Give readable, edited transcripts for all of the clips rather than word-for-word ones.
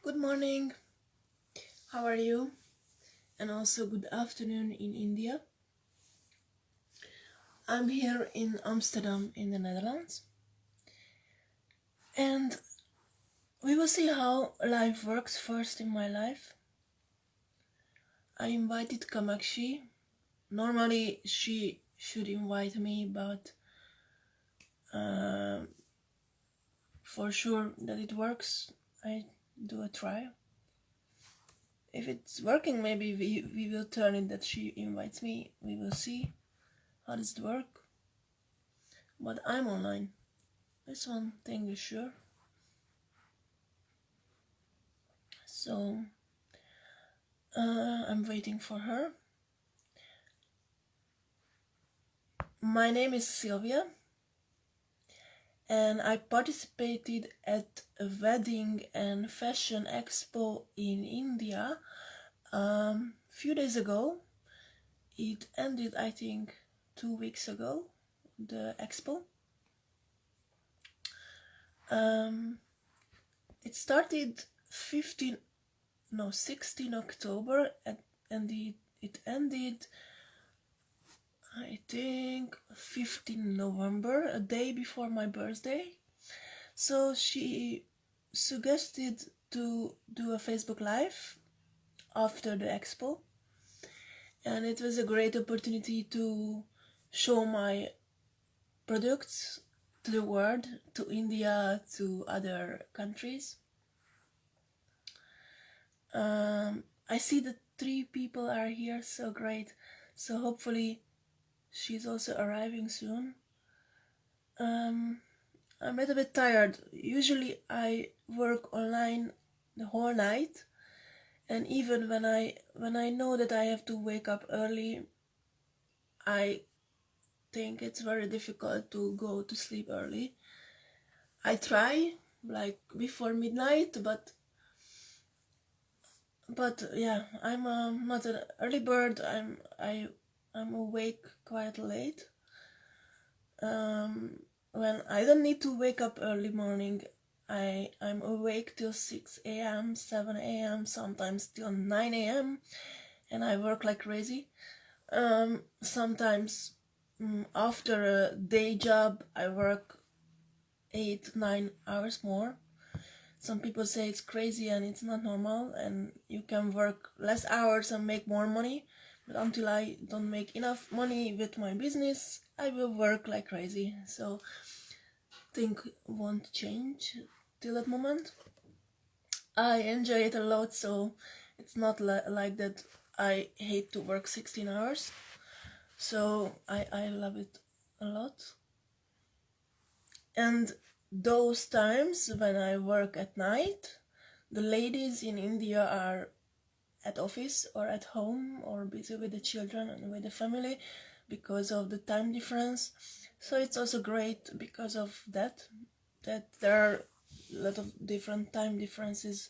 Good morning, how are you? And also good afternoon in India. I'm here in Amsterdam in the Netherlands. And we will see how life works first in my life. I invited Kamakshi. Normally she should invite me, but for sure that it works, I do a try. If it's working, maybe we will turn it that she invites me. We will see how does it work. But I'm online. This one thing is sure. So I'm waiting for her. My name is Szilvia, and I participated at a wedding and fashion expo in India few days ago. It ended, I think, 2 weeks ago, the expo. It started 16 October and it ended, I think, 15 November, a day before my birthday. So she suggested to do a Facebook Live after the expo, and it was a great opportunity to show my products to the world, to India, to other countries. I see that 3 people are here, so great. So hopefully she's also arriving soon. I'm a little bit tired. Usually I work online the whole night, and even when I know that I have to wake up early, I think it's very difficult to go to sleep early. I try like before midnight, but yeah, I'm not an early bird. I'm awake quite late. When I don't need to wake up early morning, I'm awake till 6 a.m., 7 a.m., sometimes till 9 a.m., and I work like crazy. Sometimes after a day job, I work 8-9 hours more. Some people say it's crazy and it's not normal, and you can work less hours and make more money. But until I don't make enough money with my business, I will work like crazy. So things won't change till that moment. I enjoy it a lot, so it's not like that I hate to work 16 hours. So I love it a lot. And those times when I work at night, the ladies in India are at office or at home or busy with the children and with the family because of the time difference. So it's also great because of that there are a lot of different time differences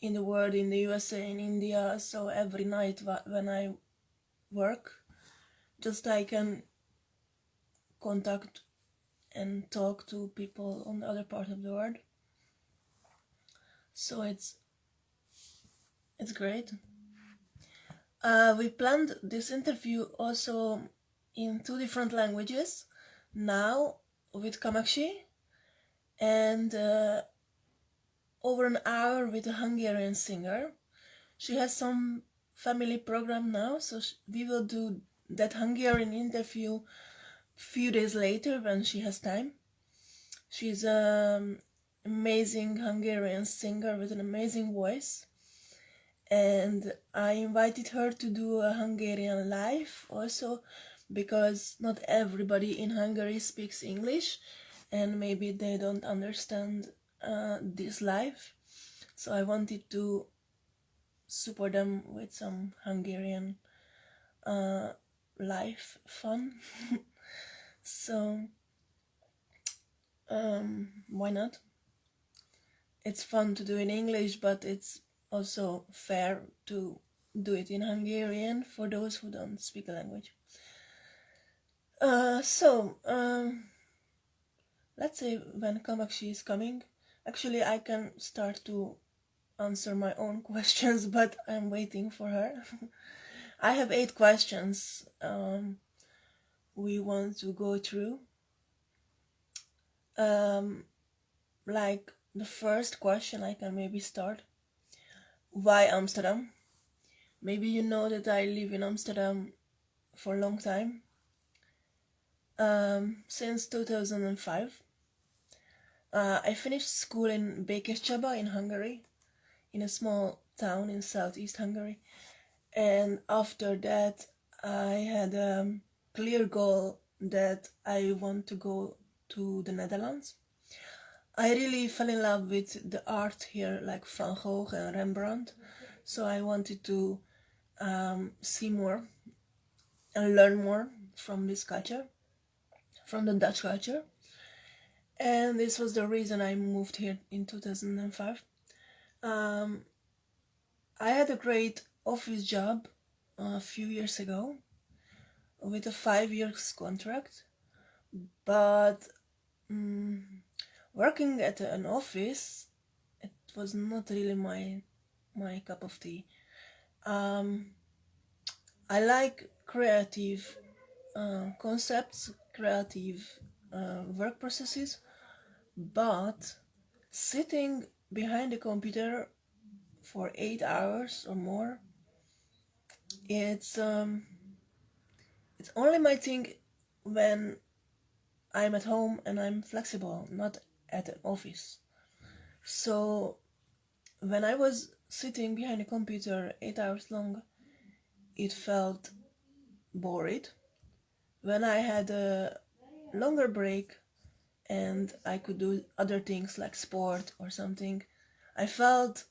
in the world, in the USA, in India. So every night when I work, just I can contact and talk to people on the other part of the world. So it's great. We planned this interview also in 2 different languages, now with Kamakshi, and over an hour with a Hungarian singer. She has some family program now, so we will do that Hungarian interview few days later when she has time. She's an amazing Hungarian singer with an amazing voice, and I invited her to do a Hungarian live also, because not everybody in Hungary speaks English and maybe they don't understand this live. So I wanted to support them with some Hungarian live fun. So why not? It's fun to do in English, but it's also fair to do it in Hungarian for those who don't speak the language. Let's say when Kamakshi is coming, actually I can start to answer my own questions, but I'm waiting for her. I have 8 questions we want to go through. Like the first question, I can maybe start. Why Amsterdam? Maybe you know that I live in Amsterdam for a long time, since 2005. I finished school in Békéscsaba in Hungary, in a small town in southeast Hungary, and after that I had a clear goal that I want to go to the Netherlands. I really fell in love with the art here, like Van Gogh and Rembrandt, so I wanted to see more and learn more from this culture, from the Dutch culture. And this was the reason I moved here in 2005. I had a great office job a few years ago with a 5-year contract, but working at an office, it was not really my cup of tea. I like creative concepts, creative work processes, but sitting behind a computer for 8 hours or more, it's only my thing when I'm at home and I'm flexible, not at an office. So when I was sitting behind a computer 8 hours long, it felt bored. When I had a longer break and I could do other things like sport or something, I felt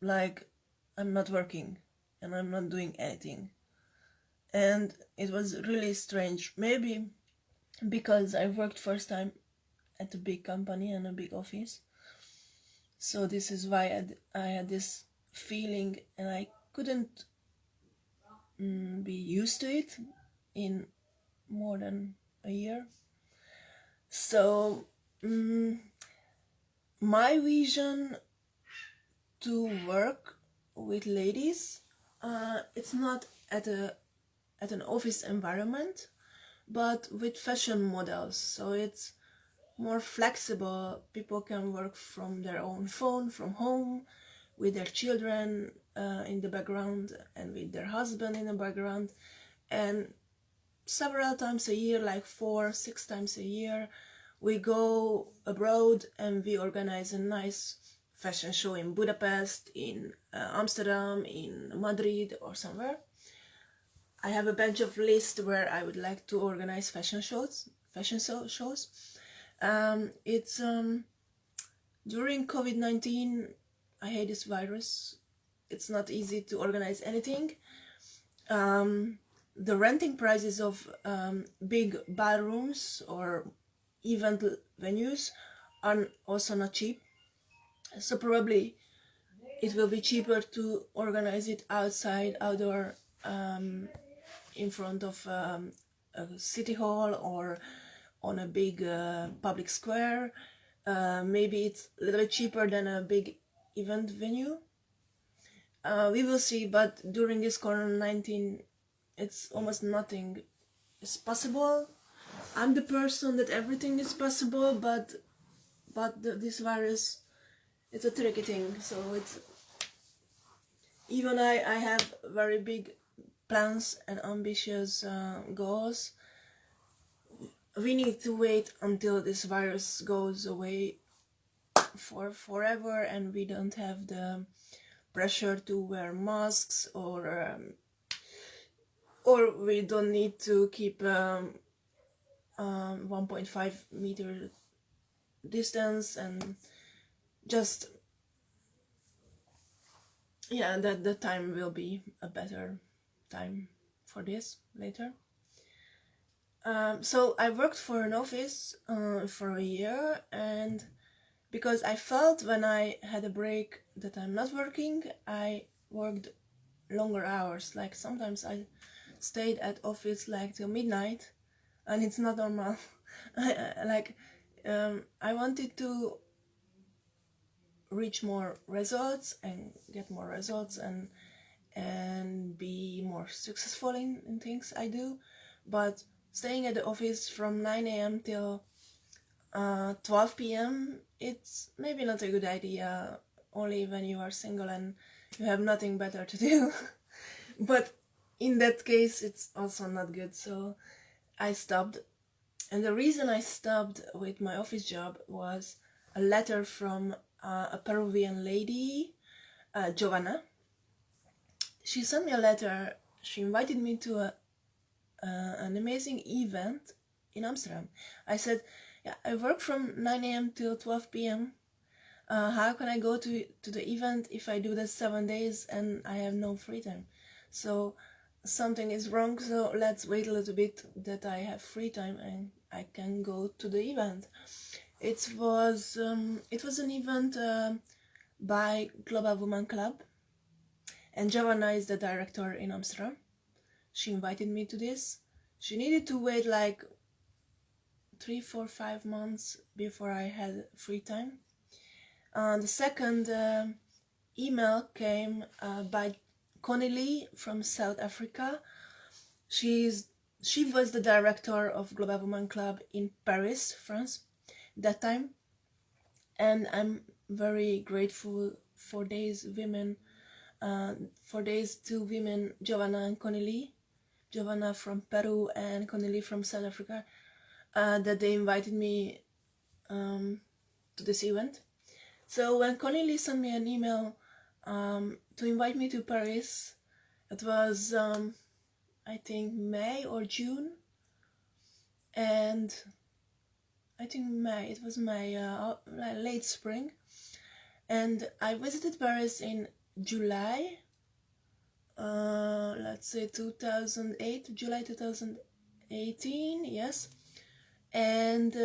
like I'm not working and I'm not doing anything. And it was really strange. Maybe because I worked first time at a big company and a big office. So this is why I had this feeling, and I couldn't be used to it in more than a year. So my vision to work with ladies, it's not at an office environment, but with fashion models. So it's more flexible. People can work from their own phone, from home, with their children in the background and with their husband in the background. And several times a year, like 4-6 times a year, we go abroad and we organize a nice fashion show in Budapest, in Amsterdam, in Madrid, or somewhere. I have a bunch of lists where I would like to organize fashion shows. It's during COVID-19. I hate this virus. It's not easy to organize anything. The renting prices of big ballrooms or event venues are also not cheap. So probably it will be cheaper to organize it outdoor, in front of a city hall or on a big public square. Maybe it's a little bit cheaper than a big event venue. We will see, but during this COVID-19, it's almost nothing is possible. I'm the person that everything is possible, but this virus, it's a tricky thing. So it's even I have very big plans and ambitious goals. We need to wait until this virus goes away for forever, and we don't have the pressure to wear masks, or we don't need to keep 1.5 meter distance, and just, yeah, that the time will be a better time for this later. So I worked for an office for a year, and because I felt when I had a break that I'm not working, I worked longer hours. Like sometimes I stayed at office like till midnight, and it's not normal. I wanted to reach more results and get more results and be more successful in things I do. But staying at the office from 9 a.m. till 12 p.m. it's maybe not a good idea, only when you are single and you have nothing better to do. But in that case it's also not good, so I stopped. And the reason I stopped with my office job was a letter from a Peruvian lady, Giovanna. She sent me a letter. She invited me to an amazing event in Amsterdam. I said, yeah, I work from 9 a.m. till 12 p.m. How can I go to the event if I do that 7 days and I have no free time? So something is wrong, so let's wait a little bit that I have free time and I can go to the event. It was an event by Global Women Club, and Giovanna is the director in Amsterdam. She invited me to this. She needed to wait like 3, 4, 5 months before I had free time. The second email came by Connelly from South Africa. She was the director of Global Women Club in Paris, France, that time, and I'm very grateful for these women, for these two women, Giovanna and Connelly, Giovanna from Peru and Connelly from South Africa, that they invited me to this event. So when Connelly sent me an email to invite me to Paris, it was I think May or June, and I think May, it was May, late spring, and I visited Paris in July, let's say 2008, July 2018, yes, and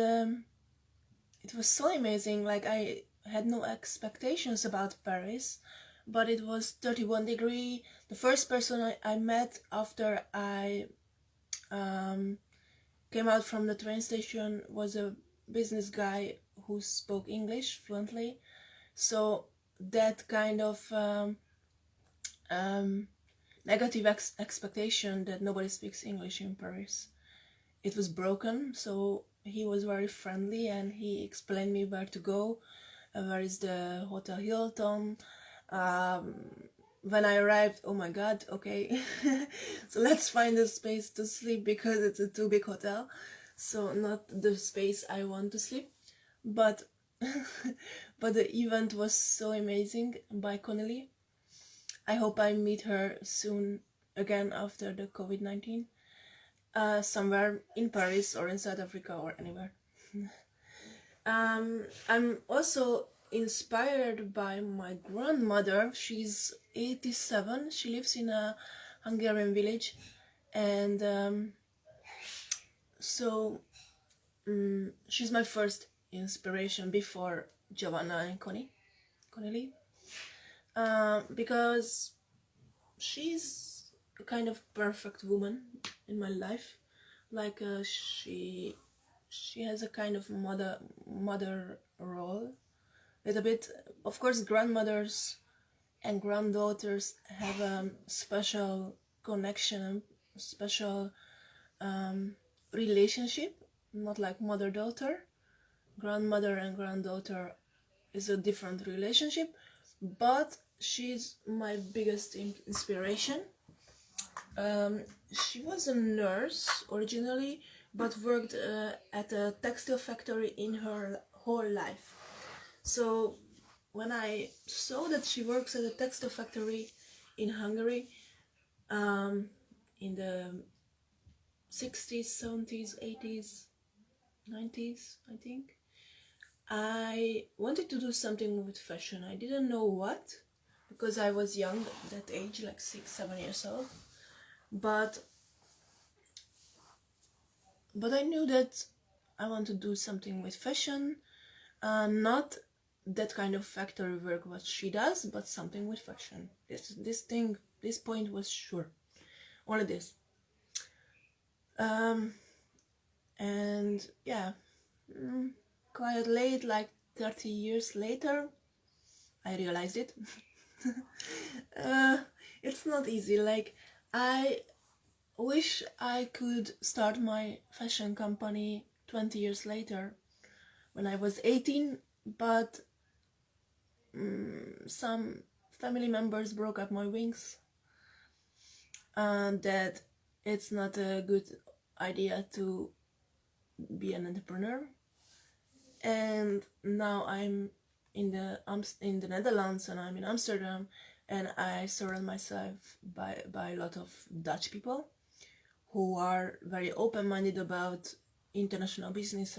it was so amazing. Like, I had no expectations about Paris, but it was 31 degrees. The first person I met after I came out from the train station was a business guy who spoke English fluently. So that kind of negative expectation that nobody speaks English in Paris, it was broken. So he was very friendly and he explained me where to go, where is the Hotel Hilton. When I arrived, oh my god, okay, so let's find a space to sleep because it's a too big hotel, so not the space I want to sleep. But but the event was so amazing by Connelly. I hope I meet her soon again after the COVID-19, somewhere in Paris or in South Africa or anywhere. I'm also inspired by my grandmother. She's 87. She lives in a Hungarian village, and so she's my first inspiration before Giovanna and Connelly, because she's a kind of perfect woman in my life. Like she has a kind of mother role, little bit. Of course, grandmothers and granddaughters have a special connection, special relationship, not like mother-daughter. Grandmother and granddaughter is a different relationship, but she's my biggest inspiration. She was a nurse originally, but worked at a textile factory in her whole life. So when I saw that she works at a textile factory in Hungary, in the 60s, 70s, 80s, 90s, I think, I wanted to do something with fashion. I didn't know what, because I was young at that age, like 6, 7 years old. But I knew that I want to do something with fashion, not that kind of factory work what she does, but something with fashion. This point was sure. Only this. And yeah, quite late, like 30 years later, I realized it. It's not easy. Like, I wish I could start my fashion company 20 years later when I was 18, but some family members broke up my wings, and that it's not a good idea to be an entrepreneur. And now I'm in the Netherlands, and I'm in Amsterdam, and I surround myself by a lot of Dutch people who are very open-minded about international business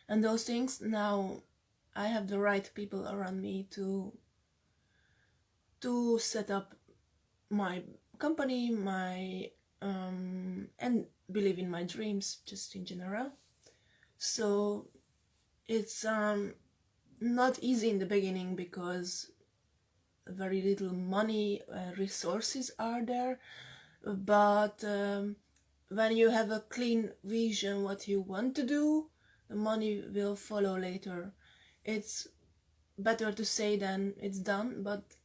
and those things. Now I have the right people around me to set up my company, and believe in my dreams just in general. So it's not easy in the beginning because very little money, resources are there, but when you have a clean vision what you want to do, the money will follow later. It's better to say than it's done, but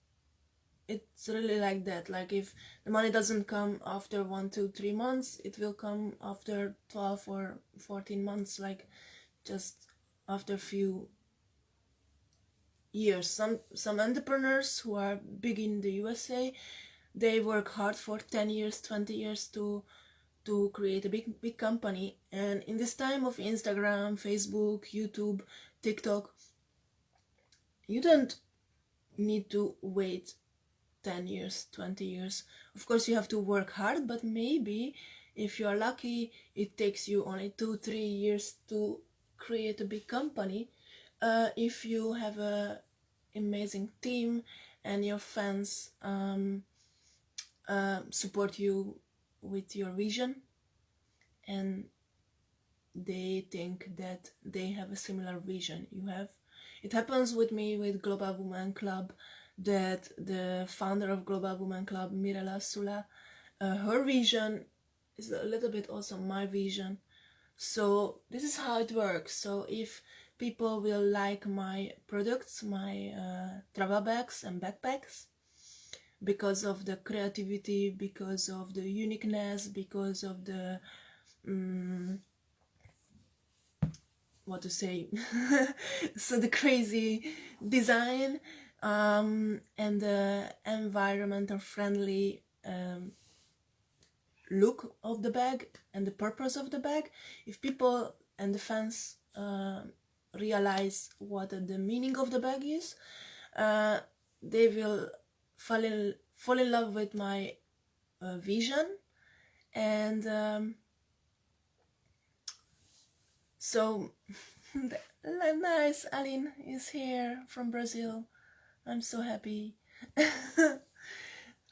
it's really like that. Like, if the money doesn't come after 1, 2, 3 months, it will come after 12 or 14 months, like just after a few years. Some entrepreneurs who are big in the USA, they work hard for 10 years, 20 years to create a big company. And in this time of Instagram, Facebook, YouTube, TikTok, you don't need to wait 10 years, 20 years. Of course you have to work hard, but maybe if you are lucky it takes you only 2-3 years to create a big company, if you have a amazing team and your fans support you with your vision, and they think that they have a similar vision you have. It happens with me with Global Women Club, that the founder of Global Women Club, Mirela Sula, her vision is a little bit also my vision. So this is how it works. So if people will like my products, my travel bags and backpacks, because of the creativity, because of the uniqueness, because of the what to say so the crazy design, and the environmental friendly look of the bag and the purpose of the bag, if people and the fans realize what the meaning of the bag is, they will fall in love with my vision. And so nice, Aline is here from Brazil. I'm so happy.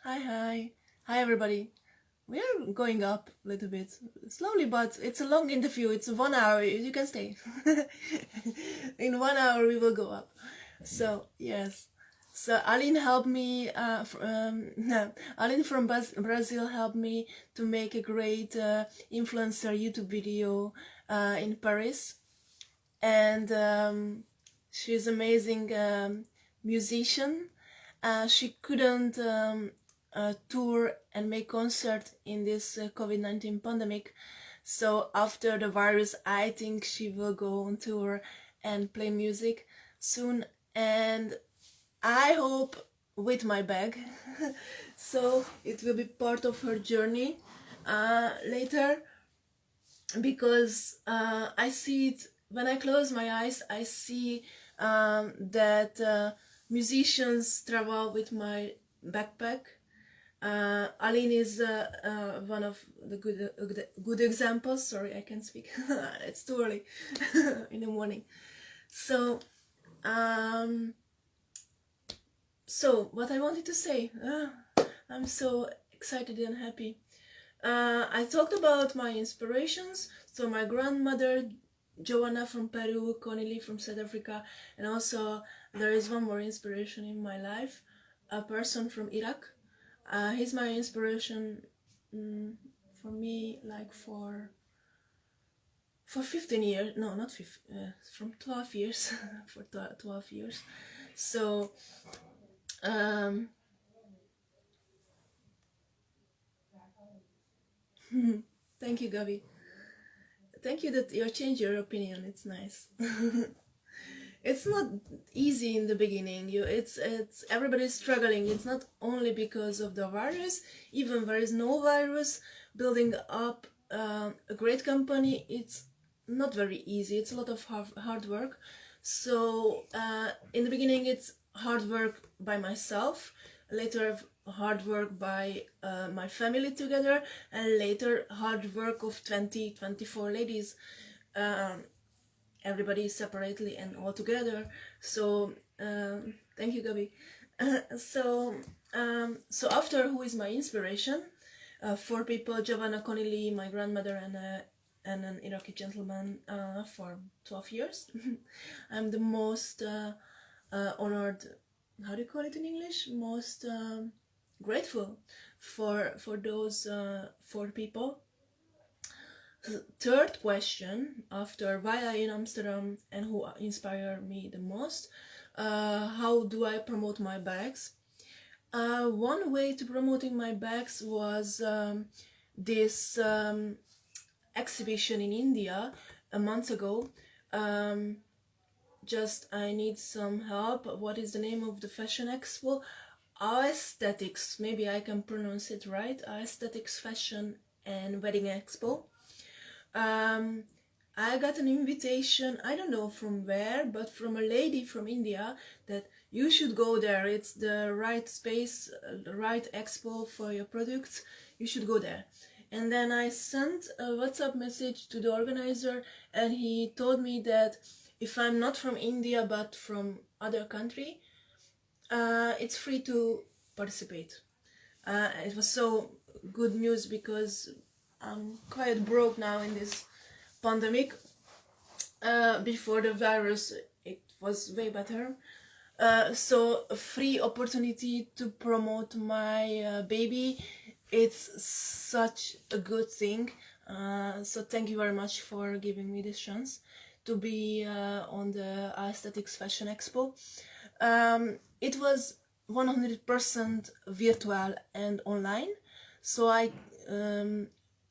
Hi everybody. We are going up a little bit slowly, but it's a long interview. It's 1 hour. You can stay. In 1 hour we will go up. So yes. So Aline helped me. Aline from Brazil helped me to make a great influencer YouTube video in Paris, and she's amazing musician. She couldn't tour and make concert in this COVID-19 pandemic, so after the virus I think she will go on tour and play music soon, and I hope with my bag. So it will be part of her journey later, because I see it when I close my eyes. I see that musicians travel with my backpack. Aline is one of the good examples. Sorry, I can't speak. It's too early in the morning. So so what I wanted to say, I'm so excited and happy. I talked about my inspirations. So my grandmother Joanna from Peru, Connie from South Africa, and also there is one more inspiration in my life, a person from Iraq. He's my inspiration for me, like for for 15 years, no, not 15, from 12 years, for 12 years. So, thank you, Gabi. Thank you that you changed your opinion. It's nice. It's not easy in the beginning. It's everybody's struggling. It's not only because of the virus. Even there is no virus, building up a great company, it's not very easy. It's a lot of hard work. So in the beginning, it's hard work by myself. Later, hard work by my family together, and later hard work of 24 ladies. Everybody separately and all together. So thank you, Gabi. So after, who is my inspiration? Four people: Giovanna Connelly, my grandmother, and an Iraqi gentleman for 12 years. I'm the most honored, how do you call it in English? Most grateful for those four people. Third question, after why I in Amsterdam and who inspire me the most, how do I promote my bags? One way to promoting my bags was this exhibition in India a month ago. Just I need some help. What is the name of the fashion expo? AESTHETICS, maybe I can pronounce it right. AESTHETICS Fashion and Wedding Expo. I got an invitation, I don't know from where, but from a lady from India, that you should go there. It's the right space, the right expo for your products. You should go there. And then I sent a WhatsApp message to the organizer, and he told me that if I'm not from India but from other country, it's free to participate. It was so good news because I'm quite broke now in this pandemic. Before the virus, it was way better. So a free opportunity to promote my baby, it's such a good thing. So thank you very much for giving me this chance to be on the Aesthetics Fashion Expo. It was 100% virtual and online, so I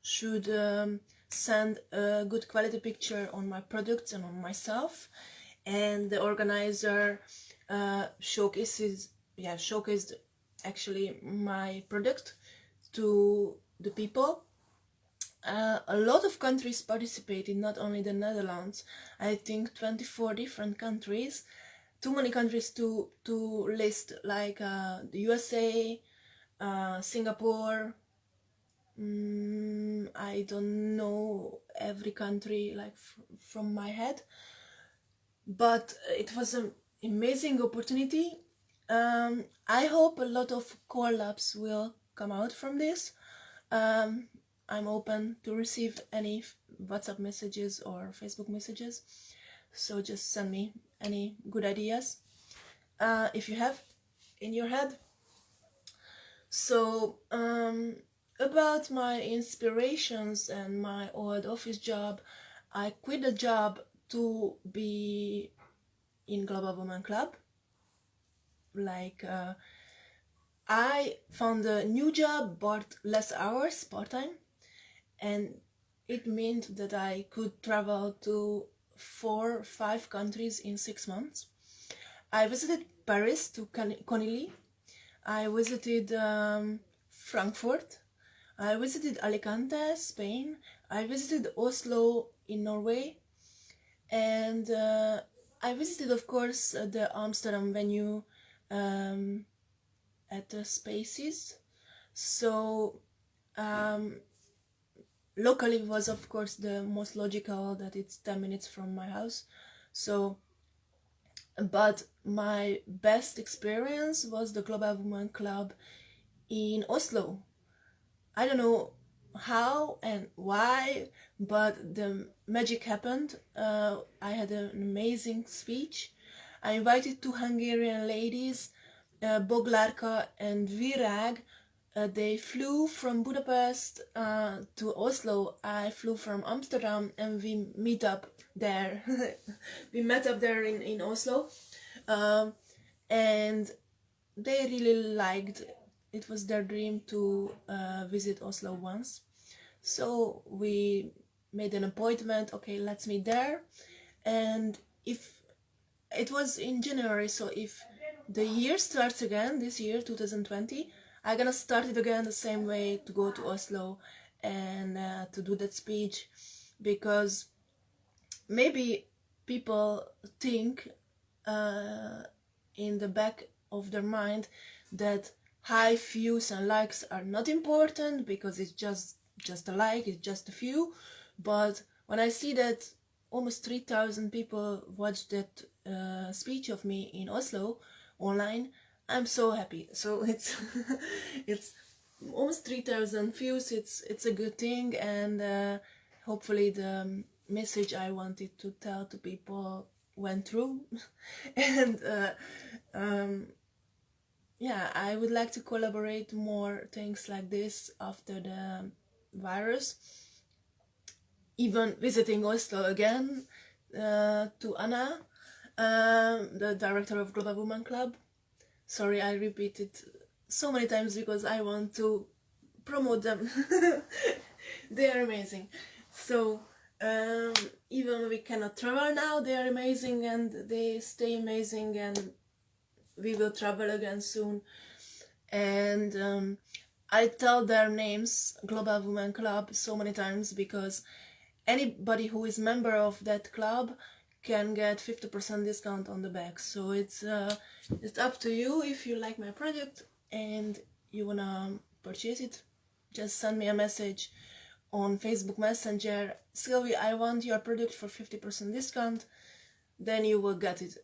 should send a good quality picture on my products and on myself, and the organizer showcased actually my product to the people. A lot of countries participated, not only the Netherlands. I think 24 different countries. Too many countries to list, like the USA, Singapore. I don't know every country like from my head, but it was an amazing opportunity. I hope a lot of collabs will come out from this. I'm open to receive any WhatsApp messages or Facebook messages, so just send me any good ideas if you have in your head. So about my inspirations and my old office job, I quit the job to be in Global Women Club. Like I found a new job but less hours, part-time, and it meant that I could travel to 4-5 countries in 6 months. I visited Paris to Connelly. I visited Frankfurt. I visited Alicante, Spain. I visited Oslo in Norway. And I visited, of course, the Amsterdam venue at the Spaces. So locally was, of course, the most logical, that it's 10 minutes from my house. So, but my best experience was the Global Women Club in Oslo. I don't know how and why, but the magic happened. I had an amazing speech. I invited two Hungarian ladies, Boglárka and Virag, they flew from Budapest to Oslo. I flew from Amsterdam, and we meet up there. We met up there in Oslo, and they really liked. It was their dream to visit Oslo once, so we made an appointment. Okay, let's meet there, and if it was in January, so if the year starts again, this year 2020, I'm gonna start it again the same way, to go to Oslo and to do that speech, because maybe people think in the back of their mind that high views and likes are not important, because it's just a like, it's just a few. But when I see that almost 3,000 people watched that speech of me in Oslo online, I'm so happy. So it's it's almost 3,000 views. It's a good thing, and hopefully the message I wanted to tell to people went through. And yeah, I would like to collaborate more things like this after the virus. Even visiting Oslo again to Anna, the director of Global Women Club. Sorry, I repeat it so many times because I want to promote them. They are amazing. So even we cannot travel now, they are amazing, and they stay amazing, and we will travel again soon. And I tell their names, Global Women Club, so many times, because anybody who is member of that club can get 50% discount on the bag. So it's up to you. If you like my product and you wanna purchase it, just send me a message on Facebook Messenger, Szilvia, I want your product for 50% discount. Then you will get it.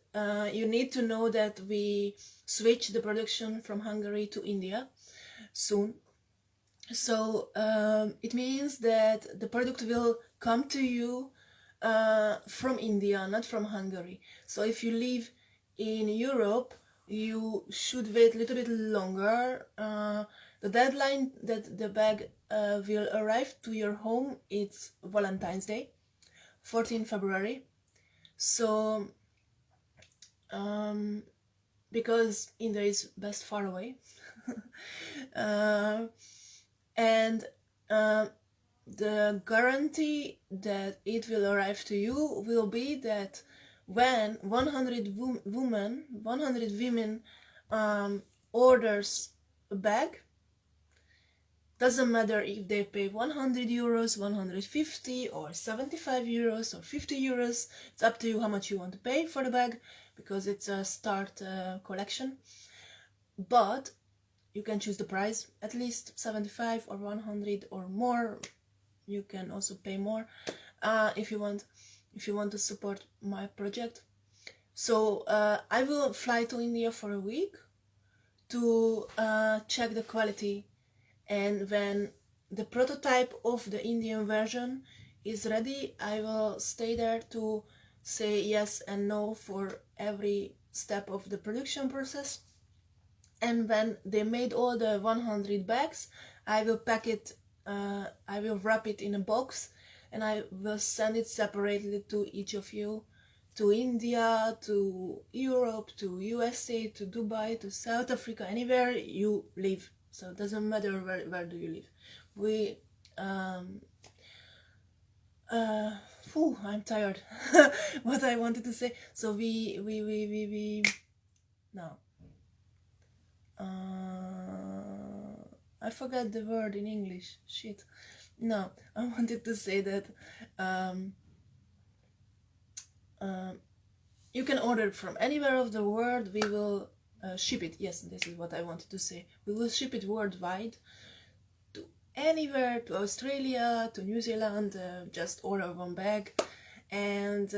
You need to know that we switch the production from Hungary to India soon. So it means that the product will come to you from India, not from Hungary. So if you live in Europe, you should wait a little bit longer. The deadline that the bag will arrive to your home, it's Valentine's Day, 14 February. So because India is best far away. And the guarantee that it will arrive to you will be that when 100 women orders a bag, doesn't matter if they pay 100 euros, 150 or 75 euros or 50 euros, it's up to you how much you want to pay for the bag, because it's a start collection. But you can choose the price, at least 75 or 100 or more. You can also pay more if you want to support my project. So I will fly to India for a week to check the quality, and when the prototype of the Indian version is ready, I will stay there to say yes and no for every step of the production process. And when they made all the 100 bags, I will pack it, I will wrap it in a box, and I will send it separately to each of you, to India, to Europe, to USA, to Dubai, to South Africa, anywhere you live. So it doesn't matter where do you live. We I'm tired. What I wanted to say. So we no. I forgot the word in English. Shit. No, I wanted to say that you can order from anywhere of the world. We will ship it. Yes, this is what I wanted to say. We will ship it worldwide, to anywhere, to Australia, to New Zealand. Just order one bag, and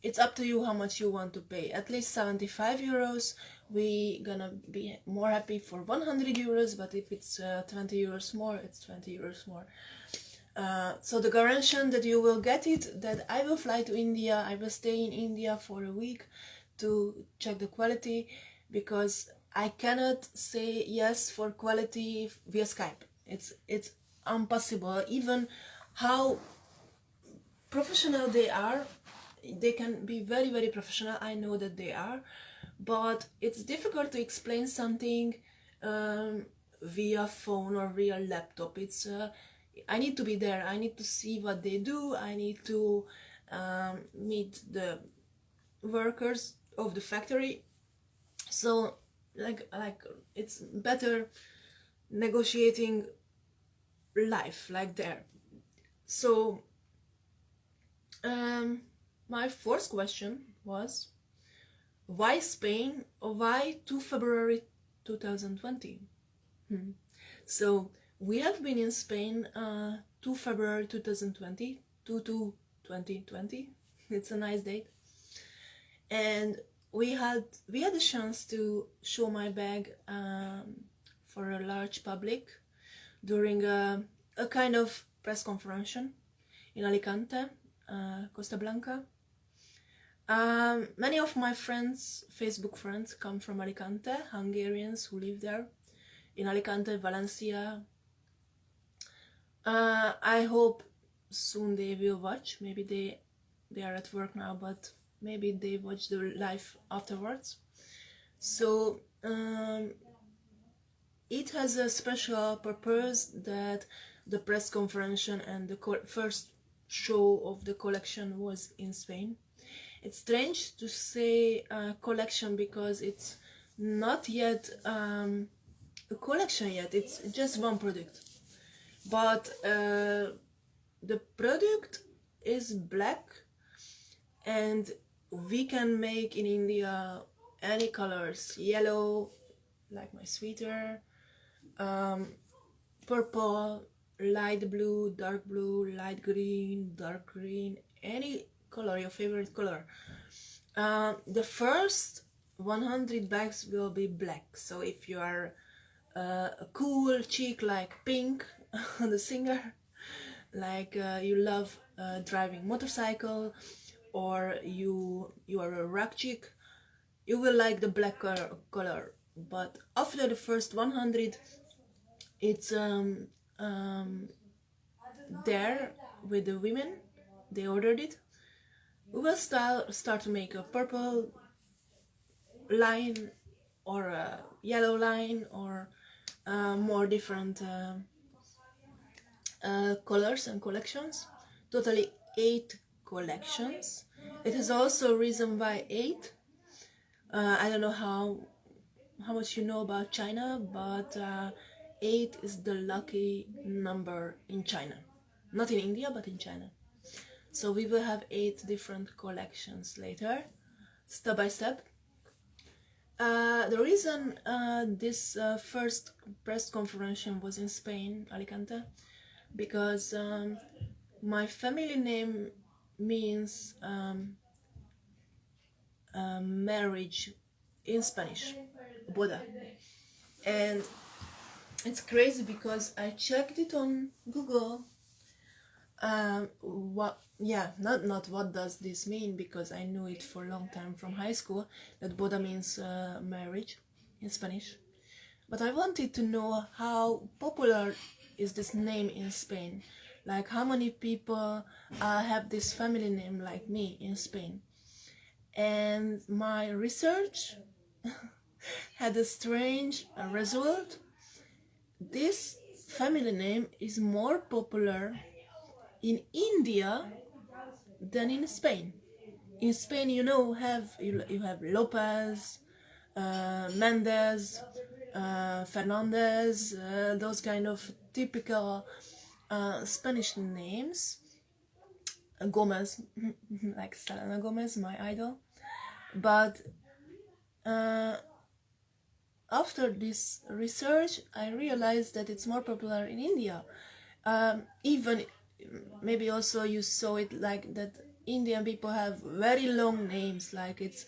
it's up to you how much you want to pay. At least 75 euros. We gonna be more happy for 100 euros, but if it's 20 euros more, it's 20 euros more. So the guarantee that you will get it, that I will fly to India, I will stay in India for a week to check the quality, because I cannot say yes for quality via Skype. It's impossible. Even how professional they are, they can be very, very professional. I know that they are, but it's difficult to explain something via phone or via laptop. It's I need to be there. I need to see what they do. I need to meet the workers of the factory. So like it's better negotiating life like there. So my first question was, why Spain, or why 2 February 2020? So we have been in Spain 2 February 2020, 2/2/2020. It's a nice date. And we had a chance to show my bag for a large public during a kind of press conference in Alicante, Costa Blanca. Many of my friends, Facebook friends, come from Alicante, Hungarians who live there, in Alicante, Valencia. I hope soon they will watch. Maybe they are at work now, but maybe they watch the live afterwards. So it has a special purpose that the press conference and the first show of the collection was in Spain. It's strange to say collection because it's not yet a collection yet. It's just one product, but the product is black, and we can make in India any colors: yellow, like my sweater, purple, light blue, light green, dark green, any color, your favorite color. The first 100 bags will be black. So if you are a cool chick like Pink, the singer, like you love driving motorcycle, or you are a rock chick, you will like the black color. But after the first 100, it's there with the women. They ordered it. We will start to make a purple line or a yellow line, or more different colors and collections. Totally 8 collections. It is also reason why 8. I don't know how much you know about China, but 8 is the lucky number in China. Not in India, but in China. So we will have 8 different collections later, step by step. The reason this first press conference was in Spain, Alicante, because my family name means marriage in Spanish, Boda. And it's crazy because I checked it on Google. Not what does this mean, because I knew it for a long time from high school, that Boda means marriage in Spanish. But I wanted to know how popular is this name in Spain. Like, how many people have this family name like me in Spain. And my research had a strange result. This family name is more popular in India than in Spain. In Spain, you have Lopez, Mendez, Fernandez, those kind of typical Spanish names. Gomez, like Selena Gomez, my idol. But after this research, I realized that it's more popular in India. Even maybe also you saw it like that. Indian people have very long names, like it's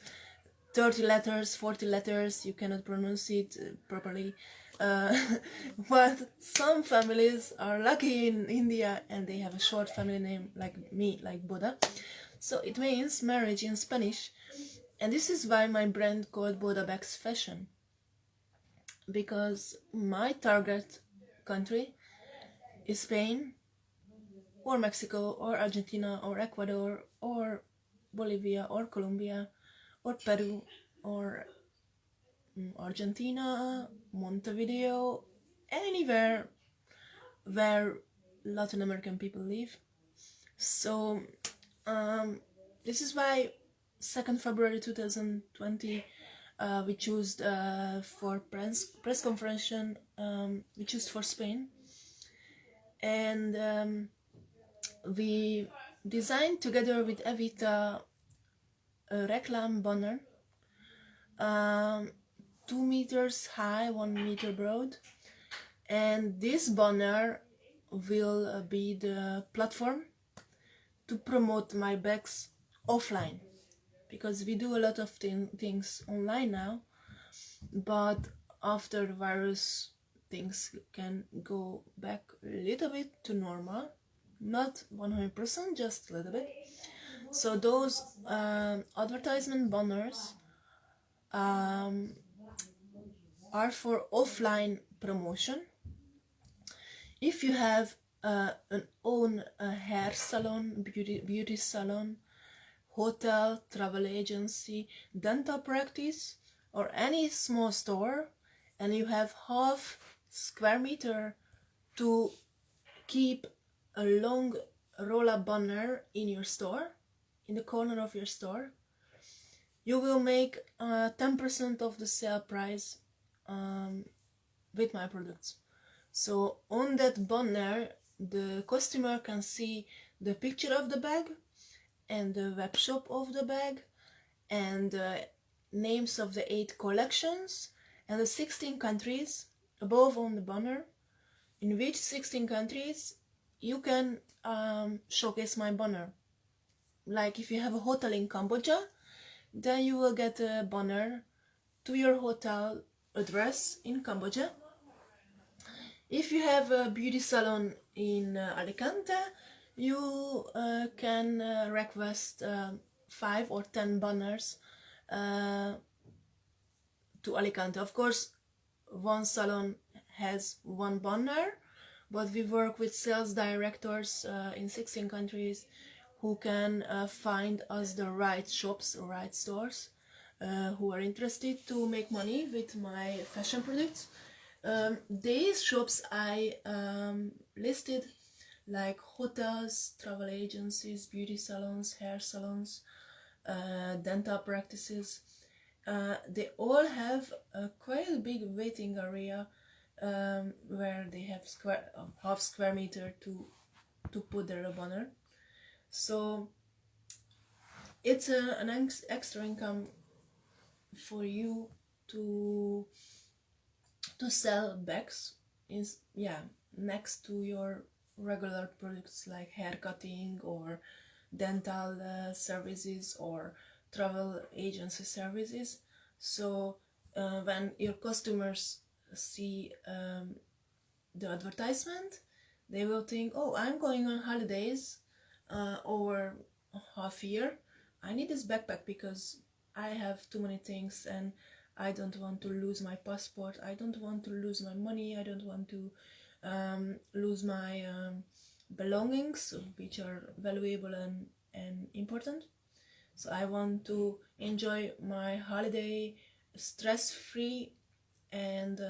30 letters, 40 letters, you cannot pronounce it properly. But some families are lucky in India and they have a short family name like me, like Boda. So it means marriage in Spanish. And this is why my brand called bodabags fashion. because my target country is Spain or Mexico or Argentina or Ecuador or Bolivia or Colombia or Peru or Argentina, Montevideo, anywhere where Latin American people live. So this is why 2nd February 2020 we chose for press conference, we chose for Spain, and we designed together with Evita a reclam banner, 2 meters high, 1 meter broad, and this banner will be the platform to promote my bags offline, because we do a lot of things online now, but after the virus things can go back a little bit to normal, not 100%, just a little bit. So those advertisement banners are for offline promotion. If you have an own hair salon, beauty salon, hotel, travel agency, dental practice, or any small store, and you have half square meter to keep a long roll-up banner in your store, in the corner of your store, you will make 10% of the sale price with my products. So on that banner, the customer can see the picture of the bag and the web shop of the bag and the names of the 8 collections and the 16 countries above on the banner, in which 16 countries you can showcase my banner. Like if you have a hotel in Cambodia, then you will get a banner to your hotel address in Cambodia. If you have a beauty salon in Alicante, you can request 5 or 10 banners to Alicante. Of course, one salon has one banner, but we work with sales directors in 16 countries who can find us the right shops, right stores who are interested to make money with my fashion products. These shops I listed, like hotels, travel agencies, beauty salons, hair salons, dental practices. They all have quite a big waiting area where they have half square meter to put their banner. So it's an extra income for you to sell bags next to your regular products like hair cutting or dental services or travel agency services. So when your customers see the advertisement, they will think, oh, I'm going on holidays over half year, I need this backpack because I have too many things and I don't want to lose my passport, I don't want to lose my money, I don't want to lose my belongings, which are valuable and important. So I want to enjoy my holiday stress-free, and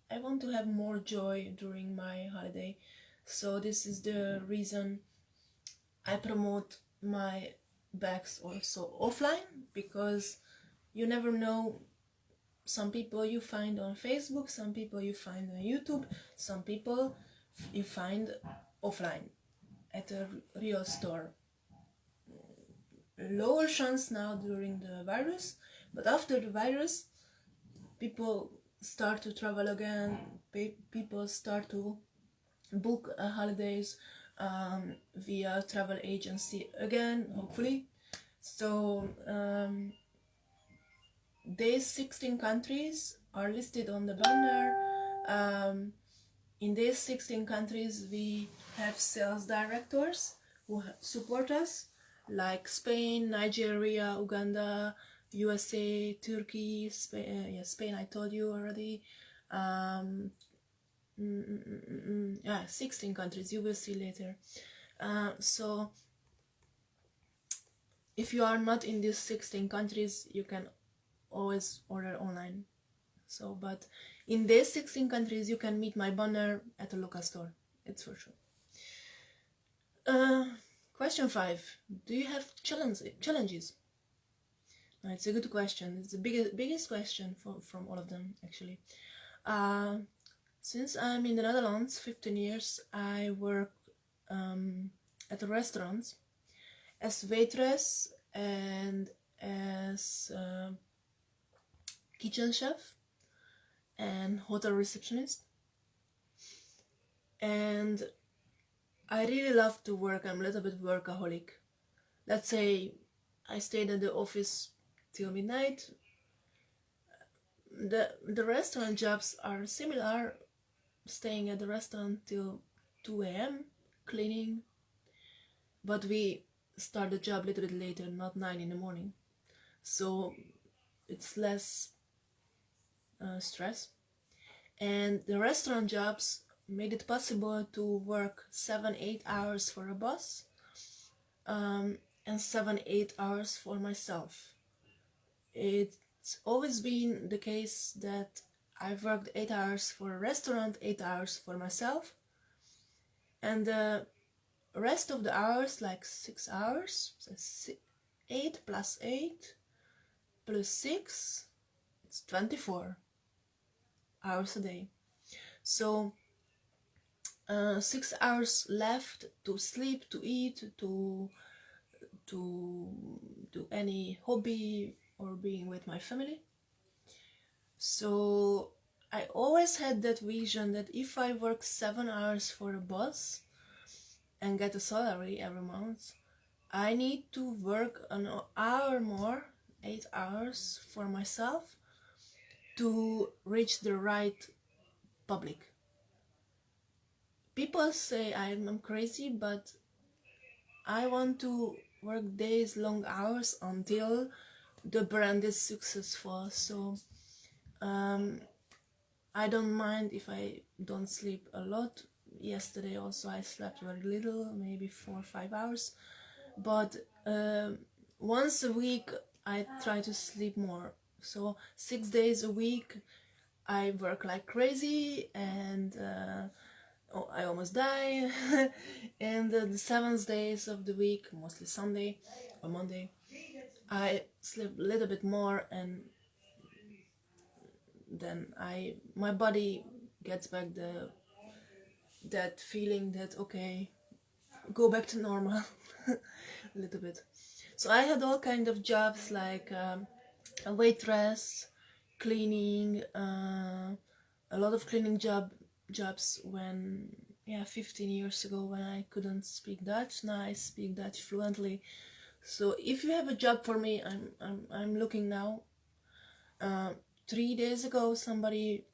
I want to have more joy during my holiday. So this is the reason I promote my bags also offline, because you never know. Some people you find on Facebook, some people you find on YouTube, some people you find offline at a real store. Lower chance now during the virus, but after the virus, people start to travel again, people start to book holidays via travel agency again, hopefully. So these 16 countries are listed on the banner. In these 16 countries we have sales directors who support us, like Spain, Nigeria, Uganda, USA, Turkey, Spain, yeah, Spain I told you already. Yeah, 16 countries, you will see later. So if you are not in these 16 countries, you can always order online. So, but in these 16 countries, you can meet my banner at a local store. It's for sure. Question 5. Do you have challenges? It's a good question. It's the biggest question from all of them, actually. Since I'm in the Netherlands, 15 years, I work at a restaurant as waitress and as kitchen chef and hotel receptionist. And I really love to work. I'm a little bit workaholic. Let's say I stayed at the office till midnight. The restaurant jobs are similar, staying at the restaurant till 2 a.m. cleaning, but we start the job a little bit later, not 9 in the morning, so it's less stress. And the restaurant jobs made it possible to work 7-8 hours for a boss, and 7-8 hours for myself. It's always been the case that I've worked 8 hours for a restaurant, 8 hours for myself, and the rest of the hours, like 6 hours, so 8 plus 8 plus 6, it's 24 hours a day. So 6 hours left to sleep, to eat, to do any hobby or being with my family. So I always had that vision that if I work 7 hours for a boss and get a salary every month, I need to work an hour more, 8 hours for myself, to reach the right public. People say I'm crazy, but I want to work days, long hours until the brand is successful. So I don't mind if I don't sleep a lot. Yesterday also I slept very little, maybe 4 or 5 hours, but once a week I try to sleep more. So 6 days a week I work like crazy, and I almost die. And the 7 days of the week, mostly Sunday or Monday, I sleep a little bit more, and then my body gets back that feeling that okay, go back to normal. A little bit. So I had all kind of jobs, like a waitress, cleaning, a lot of cleaning jobs when 15 years ago, when I couldn't speak Dutch. Now I speak Dutch fluently. So if you have a job for me, I'm looking now. 3 days ago somebody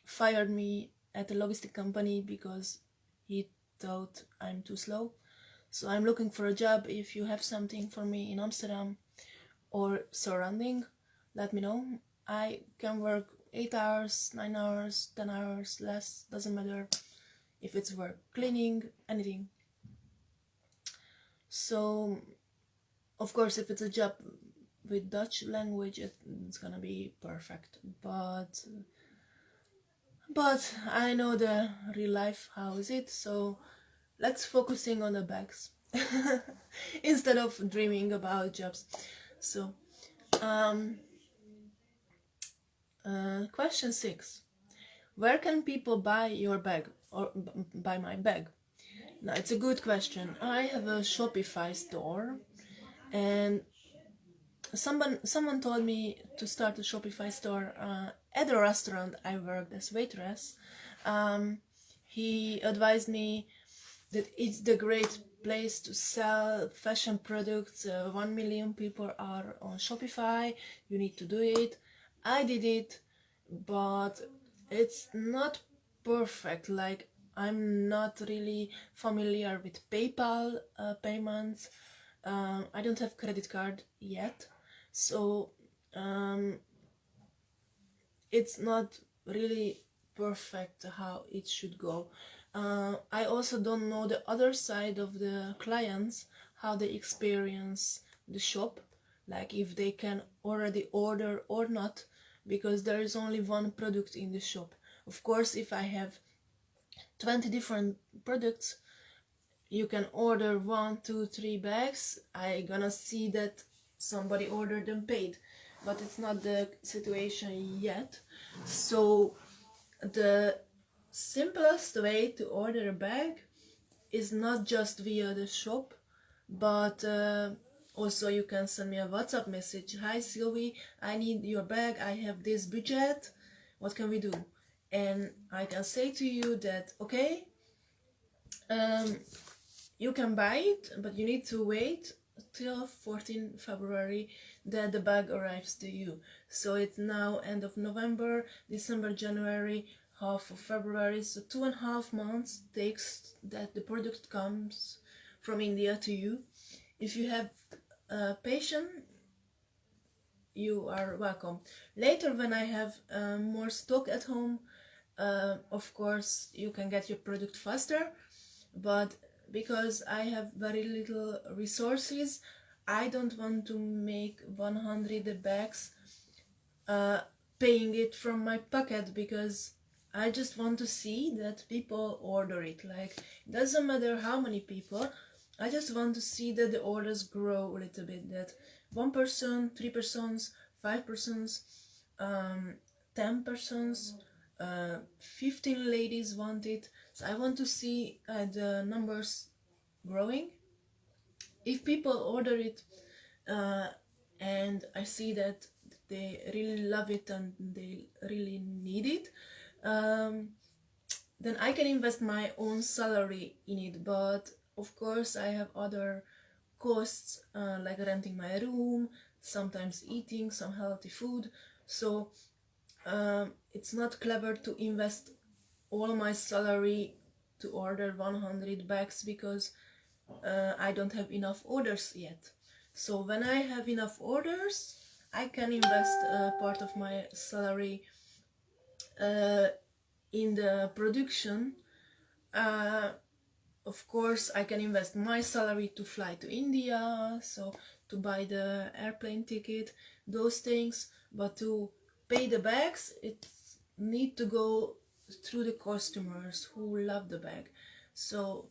fired me at a logistic company because he thought I'm too slow. So I'm looking for a job. If you have something for me in Amsterdam or surrounding, let me know. I can work 8 hours, 9 hours, 10 hours, less, doesn't matter. If it's work, cleaning, anything. So of course if it's a job with Dutch language, it's gonna be perfect, but I know the real life, how is it, so let's focusing on the bags instead of dreaming about jobs. So question 6. Where can people buy your bag or buy my bag? Now it's a good question. I have a Shopify store, and someone told me to start a Shopify store at a restaurant I worked as waitress. He advised me that it's the great place to sell fashion products. 1 million people are on Shopify. You need to do it. I did it, but it's not perfect. Like, I'm not really familiar with PayPal payments. I don't have credit card yet, so it's not really perfect how it should go. I also don't know the other side of the clients, how they experience the shop, like if they can already order or not, because there is only one product in the shop. Of course, if I have 20 different products, you can order 1, 2, 3 bags. I gonna see that somebody ordered and paid, but it's not the situation yet. So the simplest way to order a bag is not just via the shop, but also you can send me a WhatsApp message. Hi Sylvie, I need your bag, I have this budget, what can we do? And I can say to you that, okay, you can buy it, but you need to wait till 14 February that the bag arrives to you. So it's now end of November, December, January, half of February, so 2.5 months takes that the product comes from India to you. If you have patience, you are welcome. Later, when I have more stock at home, of course you can get your product faster, but because I have very little resources, I don't want to make 100 bags paying it from my pocket, because I just want to see that people order it. Like, it doesn't matter how many people, I just want to see that the orders grow a little bit, that 1 person, 3 persons, 5 persons, 10 persons, 15 ladies want it. So I want to see the numbers growing. If people order it and I see that they really love it and they really need it, then I can invest my own salary in it. But of course I have other costs, like renting my room, sometimes eating some healthy food. So it's not clever to invest all my salary to order 100 bags, because I don't have enough orders yet. So when I have enough orders, I can invest part of my salary in the production. Of course, I can invest my salary to fly to India, so to buy the airplane ticket, those things. But to pay the bags, it need to go through the customers who love the bag. So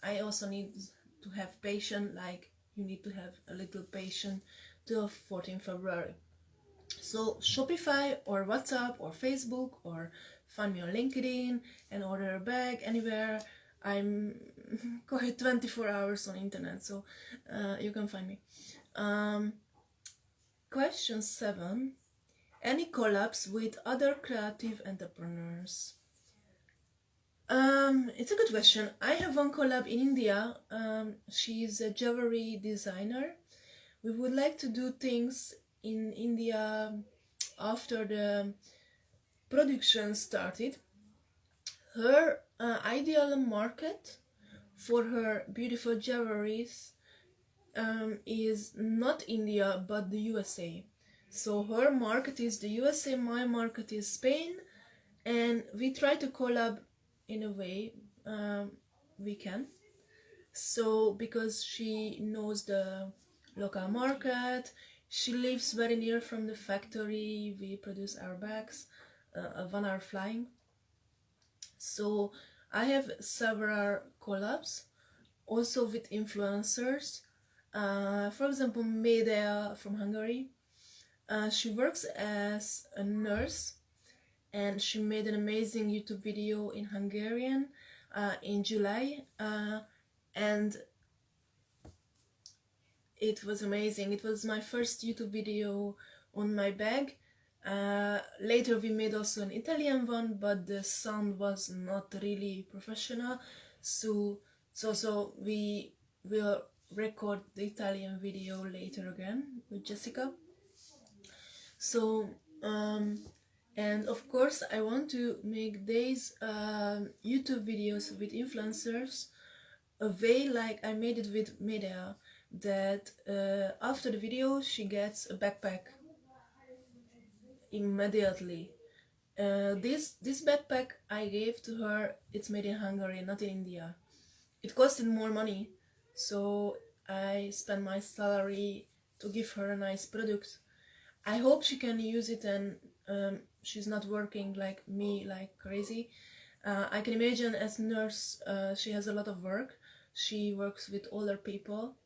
I also need to have patience, like you need to have a little patience till 14 February. So Shopify or WhatsApp or Facebook, or find me on LinkedIn and order a bag anywhere. I'm quite 24 hours on internet, so you can find me. Question 7. Any collabs with other creative entrepreneurs? It's a good question. I have one collab in India. She's a jewelry designer. We would like to do things in India after the production started. Her ideal market for her beautiful jewelries is not India but the USA. So her market is the USA, my market is Spain, and we try to collab in a way we can. So because she knows the local market, she lives very near from the factory we produce our bags, 1 hour flying. So I have several collabs also with influencers. For example, Medea from Hungary. She works as a nurse, and she made an amazing YouTube video in Hungarian in July, and it was amazing. It was my first YouTube video on my bag. Later we made also an Italian one, but the sound was not really professional, so we will record the Italian video later again with Jessica. So and of course I want to make these YouTube videos with influencers a way like I made it with Medea, that after the video she gets a backpack immediately. This backpack I gave to her, it's made in Hungary, not in India. It costed more money, so I spent my salary to give her a nice product. I hope she can use it and she's not working like me, like crazy. I can imagine as nurse, she has a lot of work. She works with older people.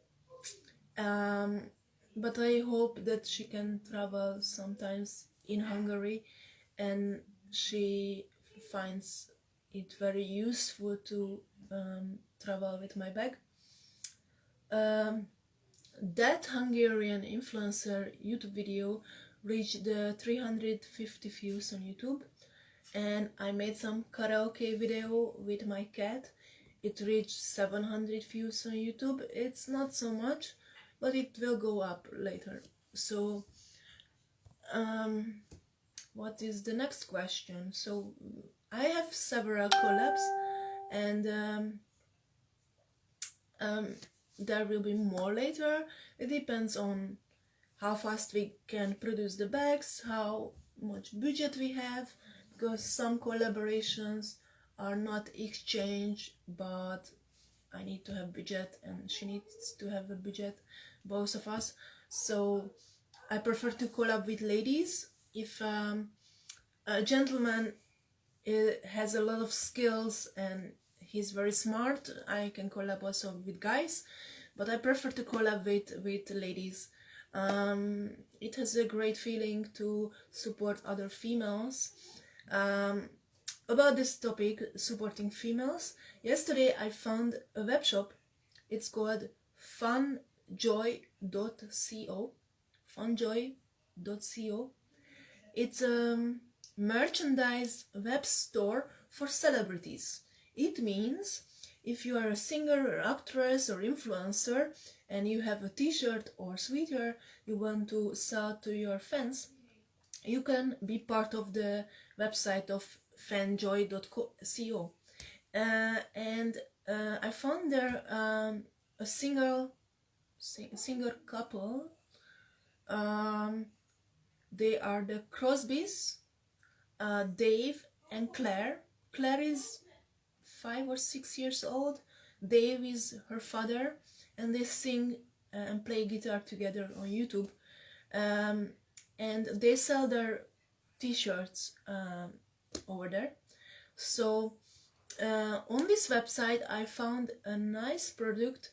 But I hope that she can travel sometimes in Hungary and she finds it very useful to travel with my bag. That Hungarian influencer YouTube video reached the 350 views on YouTube, and I made some karaoke video with my cat. It reached 700 views on YouTube. It's not so much, but it will go up later. So what is the next question? So I have several collabs, and there will be more later. It depends on how fast we can produce the bags, how much budget we have, because some collaborations are not exchange, but I need to have budget and she needs to have a budget, both of us. So I prefer to collab with ladies. If a gentleman has a lot of skills and he's very smart, I can collab also with guys, but I prefer to collab with ladies. It has a great feeling to support other females. About this topic, supporting females, yesterday I found a web shop. It's called Fanjoy.co. Fanjoy.co. It's a merchandise web store for celebrities. It means if you are a singer or actress or influencer and you have a t-shirt or sweater you want to sell to your fans, you can be part of the website of fanjoy.co. And I found there a singer couple. They are the Crosbys, Dave and Claire. Claire is 5 or 6 years old. Dave is her father, and they sing and play guitar together on YouTube. And they sell their t-shirts over there. So on this website I found a nice product,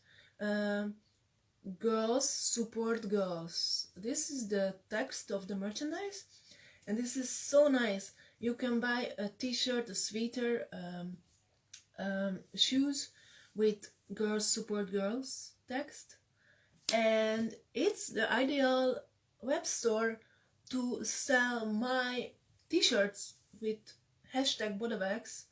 girls support girls. This is the text of the merchandise, and this is so nice. You can buy a t-shirt, a sweater, shoes with girls support girls text, and it's the ideal web store to sell my t-shirts with hashtag bodabags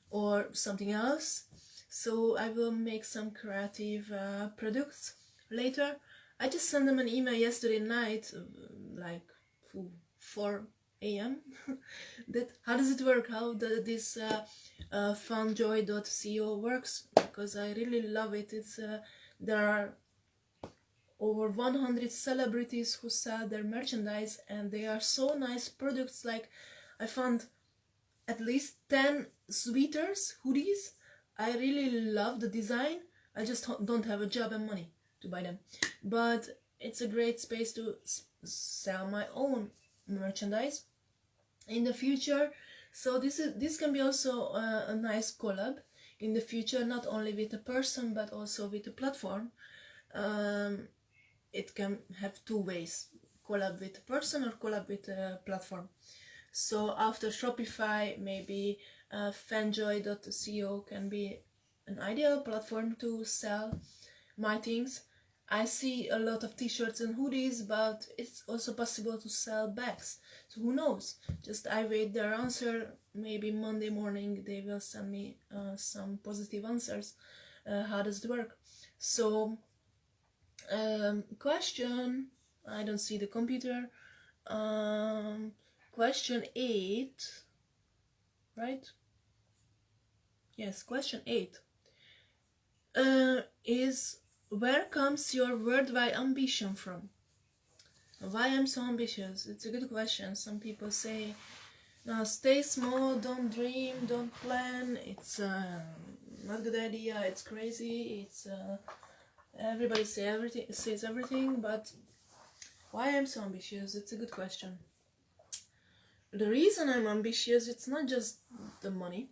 or something else. So I will make some creative products later. I just sent them an email yesterday night, like 4 a.m. that how does it work, how this fanjoy.co works, because I really love it. It's there are over 100 celebrities who sell their merchandise, and they are so nice products. Like I found at least 10 sweaters, hoodies. I really love the design. I just don't have a job and money to buy them, but it's a great space to sell my own merchandise in the future. So this can be also a nice collab in the future, not only with a person but also with a platform. It can have two ways: collab with a person or collab with a platform. So after Shopify, maybe fanjoy.co can be an ideal platform to sell my things. I see a lot of t-shirts and hoodies, but it's also possible to sell bags. So who knows? Just I wait their answer. Maybe Monday morning they will send me some positive answers. How does it work? So question, I don't see the computer. Question 8, right? Yes, question 8 is, where comes your worldwide ambition from? Why I'm so ambitious? It's a good question. Some people say, "Now stay small, don't dream, don't plan. It's not a good idea. It's crazy. It's everybody says everything." But why I'm so ambitious? It's a good question. The reason I'm ambitious, it's not just the money,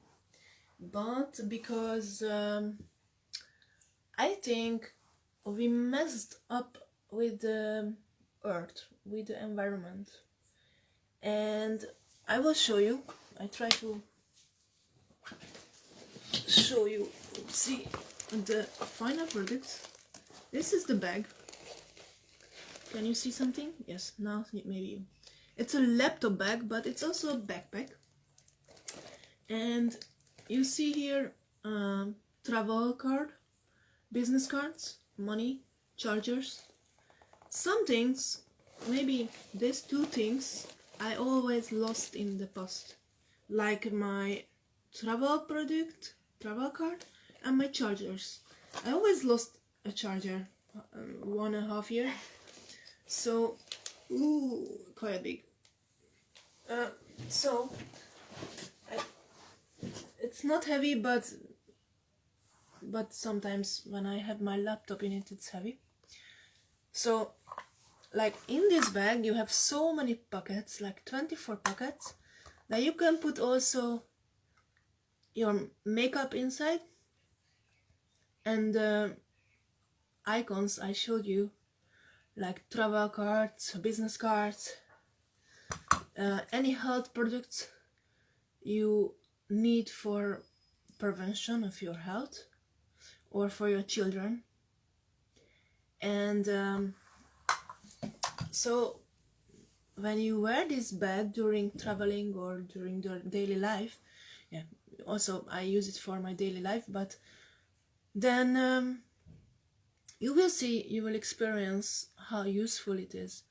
but because I think we messed up with the earth, with the environment, and I will show you. I try to show you, see, the final product. This is the bag. Can you see something? Yes, now maybe. It's a laptop bag, but it's also a backpack. And you see here travel card, business cards, money, chargers. Some things, maybe these two things, I always lost in the past. Like my travel card, and my chargers. I always lost a charger 1.5 years. So, ooh, quite big. So, it's not heavy, but sometimes when I have my laptop in it, it's heavy. So, like in this bag, you have so many pockets, like 24 pockets, that you can put also your makeup inside, and the icons I showed you, like travel cards, business cards, any health products you need for prevention of your health or for your children. And so when you wear this bag during traveling or during your daily life, yeah, also I use it for my daily life, but then you will see, you will experience how useful it is.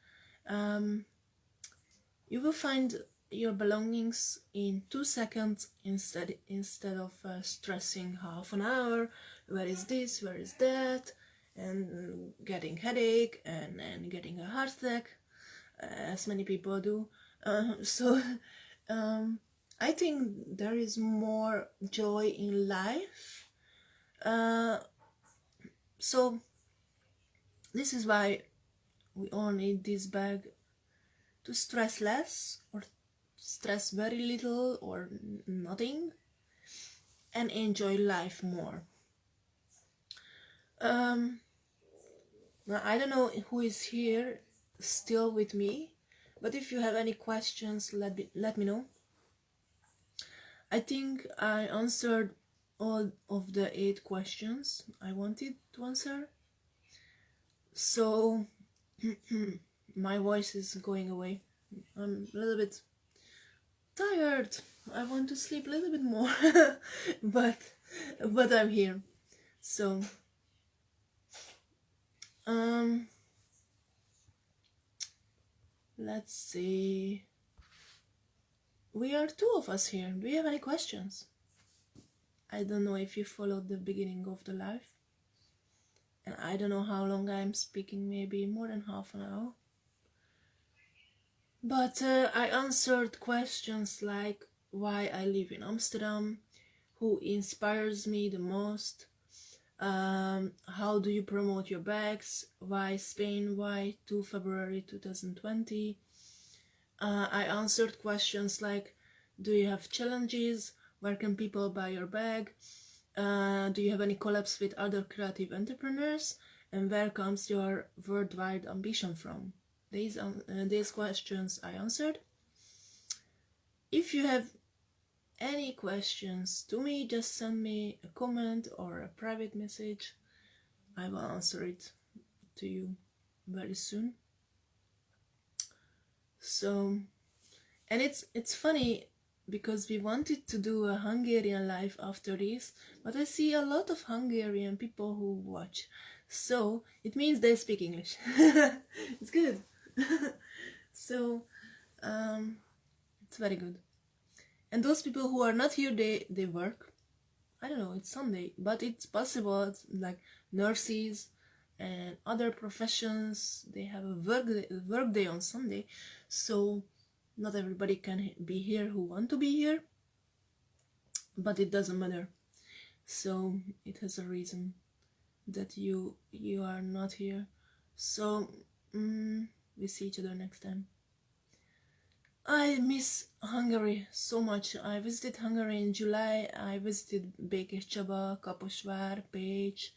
You will find your belongings in 2 seconds instead of stressing half an hour, where is this, where is that, and getting headache and getting a heart attack, as many people do. So I think there is more joy in life. So this is why we all need this bag, to stress less, or stress very little or nothing, and enjoy life more. Now I don't know who is here still with me, but if you have any questions, let me know. I think I answered all of the 8 questions I wanted to answer. So my voice is going away. I'm a little bit tired. I want to sleep a little bit more, but I'm here. So let's see. We are 2 of us here. Do you have any questions? I don't know if you followed the beginning of the live, and I don't know how long I'm speaking, maybe more than half an hour. But I answered questions like why I live in Amsterdam, who inspires me the most, how do you promote your bags, why Spain, why 2 February 2020. I answered questions like, do you have challenges, where can people buy your bag, do you have any collabs with other creative entrepreneurs, and where comes your worldwide ambition from? These questions I answered. If you have any questions to me, just send me a comment or a private message. I will answer it to you very soon. So, and it's funny because we wanted to do a Hungarian live after this, but I see a lot of Hungarian people who watch, so it means they speak English. It's good. So it's very good. And those people who are not here, they work. I don't know, it's Sunday, but it's possible, like nurses, and other professions, they have a work day on Sunday, so not everybody can be here who want to be here, but it doesn't matter. So it has a reason that you are not here. So we see each other next time. I miss Hungary so much. I visited Hungary in July. I visited Békéscsaba, Kaposvár, Pécs,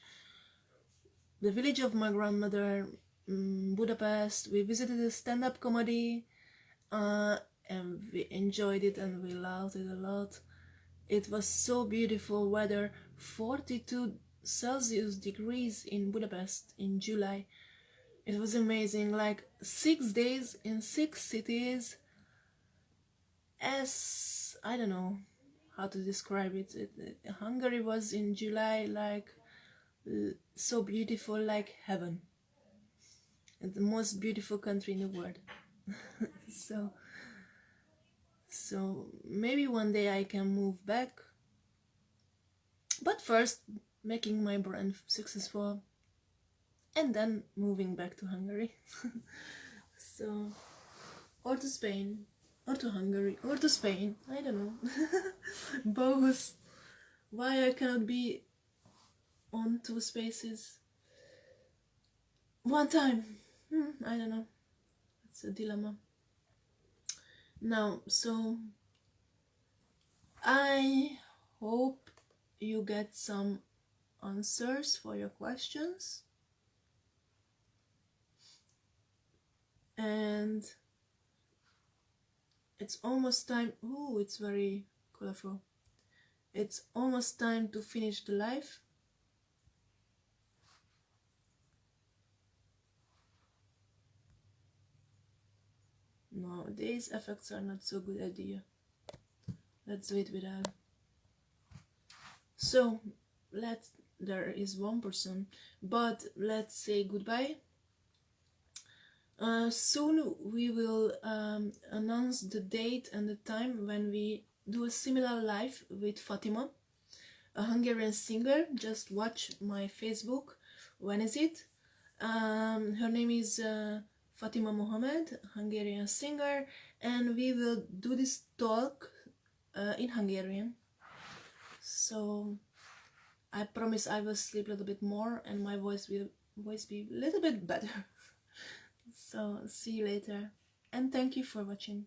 the village of my grandmother, Budapest. We visited a stand-up comedy, and we enjoyed it and we loved it a lot. It was so beautiful weather, 42 Celsius degrees in Budapest in July. It was amazing, like 6 days in 6 cities. As I don't know how to describe it. Hungary was in July like so beautiful, like heaven. And the most beautiful country in the world. so maybe one day I can move back, but first making my brand successful and then moving back to Hungary. So, or to Spain, or to Hungary, or to Spain, I don't know. Both. Why I cannot be on 2 spaces one time? I don't know. It's a dilemma. Now, so I hope you get some answers for your questions. And it's almost time. Ooh, it's very colorful. It's almost time to finish the live. No, these effects are not so good idea. Let's do it without. So there is one person, but let's say goodbye. Soon we will announce the date and the time when we do a similar live with Fatima, a Hungarian singer. Just watch my Facebook. When is it? Her name is Fatima Mohamed, Hungarian singer, and we will do this talk in Hungarian. So I promise I will sleep a little bit more and my voice will be a little bit better. So see you later, and thank you for watching.